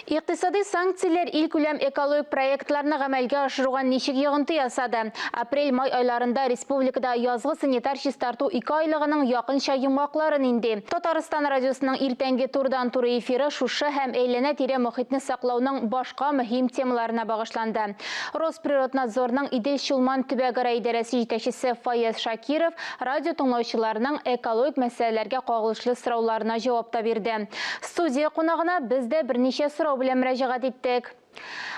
Иктисади санкциялар ил күләм экологик проектларны гамәлгә ашыруга ничек йогынты ясады? Апрель-май айларында республикада язгы санитар чистарту 2 айлыгының якынча йомгакларын инде. Татарстан радиосының иртәнге турдан-туры эфиры шушы һәм әйләнә-тирә мохитне саклауның башка мөһим темаларына багышланды. Росприроднадзорның Идел-Чулман төбәге идарәсе җитәкчесе Фаяз Шакиров радио тыңлаучыларның экологик мәсьәләләргә кагылышлы сорауларына җавап та бирде. Студия кунагына без дә берничә сорау белән мөрәҗәгать иттек.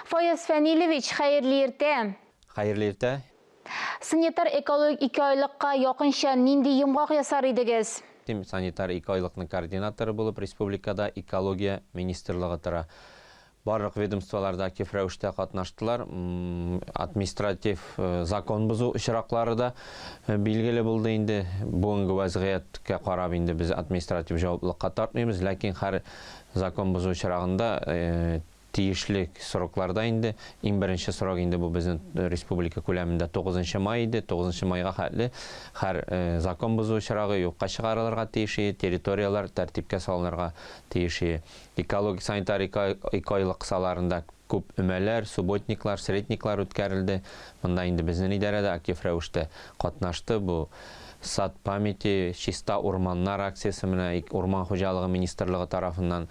Фаяз Фәнилевич, хәерле иртә. Хәерле иртә. Санитар экологик 2 айлыкка якынча нинди йомгак ясар идегез? Санитар 2 айлыкның координаторы булып республикада экология министрлыгы тора. Барлык ведомстволарда актив рәвештә катнаштылар. Административ закон бузу очраклары да билгеле булды инде. Бүгенге вазгыятькә карап инде без административ җаваплылыкка тартмыйбыз, ләкин һәр закон бузу очрагында тиешле срокларда инде. Иң беренче срок инде бу безнең республика күләмендә 9 май иде. 9 майга хәтле һәр закон бузу очрагы юкка чыгарылырга тиеш, территориялар тәртипкә салынырга тиеш. Экологик санитар 2 айлык кысаларында күп өмәләр, субботниклар, средниклар үткәрелде. Монда инде безнең идарәдә актив рәвештә катнашты. Бу Сад памяти, чиста урманнар акциясы менә Урман хуҗалыгы министрлыгы тарафыннан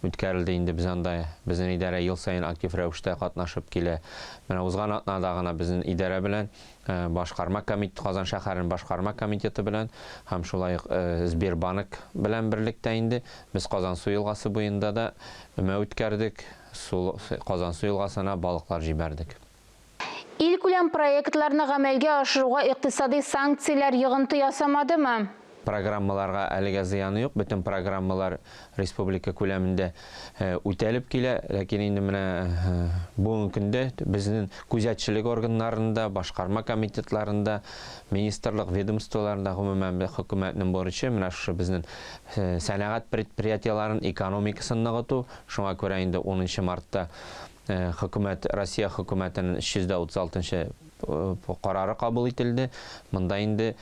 үткәрелде. Инде без анда безнең идарә ел сайын актив рәвештә катнашып килә. Менә узган атнада гына безнең идарә белән башкарма комитеты, Казан шәһәрен башкарма комитеты белән һәм шулай Сбербанк белән берлектә инде без Казан су елгасы буенда да өмә үткәрдек. Казан су елгасына балыклар җибәрдек. Ил күләм проектларны гамәлгә ашыруга икътисади санкциялар йогынты ясамадымы? Программаларга әлегә зыяны юк. Бөтен программалар республика күләмендә үтәлеп килә. Ләкин инде менә бүгенге көндә безнең күзәтчелек органнарында, башкарма комитетларында, министрлык ведомстволарында гомумән хөкүмәтнең бурычы менә шушы безнең сәнәгать предприятияларын экономикасын ныгыту. Шуңа күрә инде 10 мартта Россия хөкүмәтенең 336 карары кабул ителде. Монда инде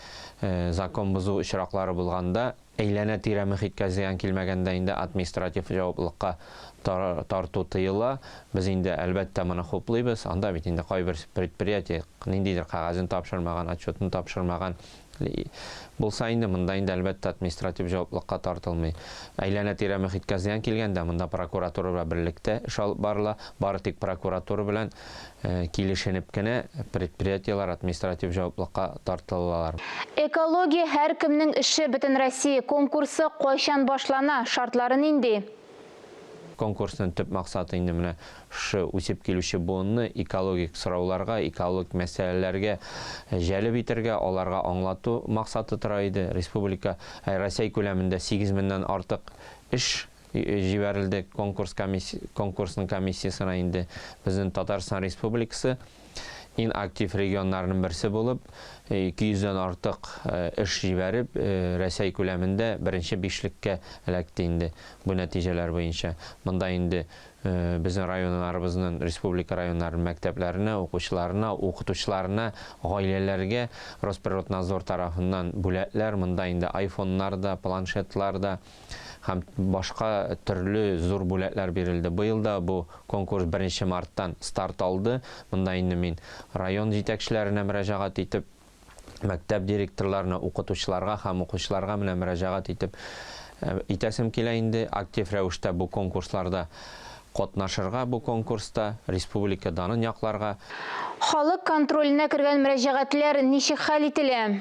закон бузу очраклары булганда, әйләнә-тирә мөхиткә зыян килмәгәндә инде административ җаваплылыкка тарту тыела. Без инде әлбәттә моны хуплыйбыз. Анда бит инде кайбер предприятие ниндидер кагазын тапшырмаган, отчетын тапшырмаган булса инде монда инде әлбәттә административ җаваплылыкка тартылмый. Әйләнә-тирә мөхиткә зыян килгәндә монда прокуратура белән берлектә эш алып барыла. Бары тик прокуратура белән килешенеп кенә предприятиелар административ җаваплылыкка тартылалар. Экология һәр кемнең эше. Бөтен Россия конкурсы кайчан башлана? Шартлары нинди? Конкурсның төп максаты инде менә шу үсеп килүче буынны экологик сорауларга, экологик мәсьәләләргә җәлеп итәргә, аларга аңлату максаты тора иде. Республика Россия күләмендә 8 меңнән артык эш җибәрелде конкурсның комиссиясына инде. Безнең Татарстан Республикасы иң актив регионнарның берсе булып, 200-дән артык эш җибәреп, Россия күләмендә беренче бишлеккә эләкте инде бу нәтиҗәләр буенча. Монда инде безнең районнарыбызның, республика районнарының мәктәпләренә, укучыларына, укытучыларына, гаиләләргә Росприроднадзор тарафыннан бүләкләр, монда инде айфоннар да, планшетлар да һәм башка төрле зур бүләкләр бирелде. Быел да бу конкурс 1 марттан старт алды. Монда инде мин район җитәкчеләренә мөрәҗәгать итеп, мәктәп директорларына, укытучыларга һәм укучыларга менә мөрәҗәгать итеп итәсем килә инде актив рәвештә бу конкурсларда катнашырга, бу конкурста республика данын якларга. Халык контроленә кергән мөрәҗәгатьләр ничек хәл ителә?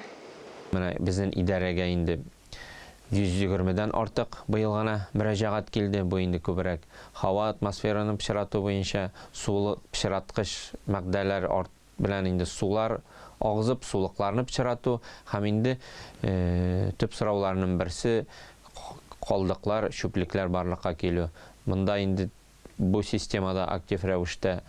Менә безнең идарәгә инде 120-дән артык быел гына мөрәҗәгать килде. Бу инде күбрәк һава атмосфераны пычрату буенча сулы пычраткыч мәгъдәләр белән инде сулар агызып, сулыкларны пычрату һәм инде төп сорауларның берсе калдыклар, чүплекләр барлыкка килү. Монда инде бу системада актив рәвештә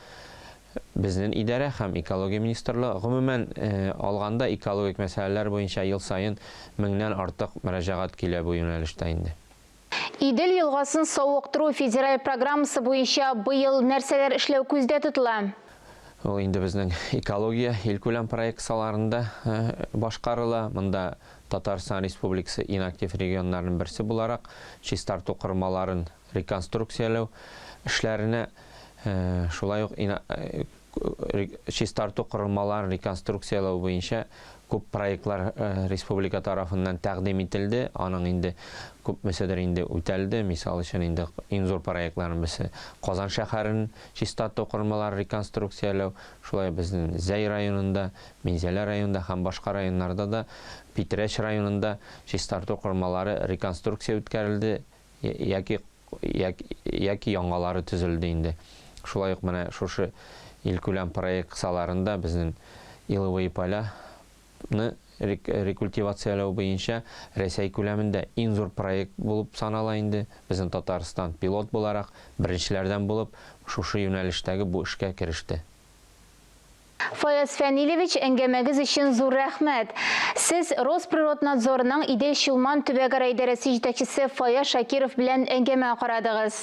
безнең идарә һәм экология министрлыгы гомумән алганда экологик мәсьәләләр буенча ел сайын 1000-нән артык мөрәҗәгать килә бу юнәлештә инде. Идел елгасын сауыктыру федераль программасы буенча быел нәрсәләр эшләү күздә тотыла? Ул инде безнең экология ил күләм проекцияларында башкарыла. Монда Татарстан Республикасы иң актив регионнарның берсе буларак чистарту кырмаларын реконструкциялау, эшләренә шулай ук чистарту корылмаларын реконструкциялау буенча күп проектлар республика тарафыннан тәкъдим ителде. Аның инде күпмеседер инде үтәлде. Мисал өчен инде иң зур проектларын берсе Казан шәһәрен чистарту корылмаларын реконструкциялау, шулай безнең Зәй районында, Минзәлә районында һәм башка районнарда да, Питрәч районында чистарту корылмалары реконструкция үткәрелде яки яңалары төзелде инде. Шулай ук менә шушы илкүләм проект кысаларында безнең Иловые поляны рекультивациялау буенча Рәсәй күләмендә иң зур проект булып санала инде. Безнең Татарстан пилот буларак беренчеләрдән булып шушы юнәлештәге бу эшкә кереште. Фаяз Фәнилевич, әңгәмәгез өчен зур рәхмәт. Сез Росприроднадзорның Идел-Чулман төбәге райдарәсе җитәкчесе Фаяз Шакиров белән әңгәмә карадыгыз.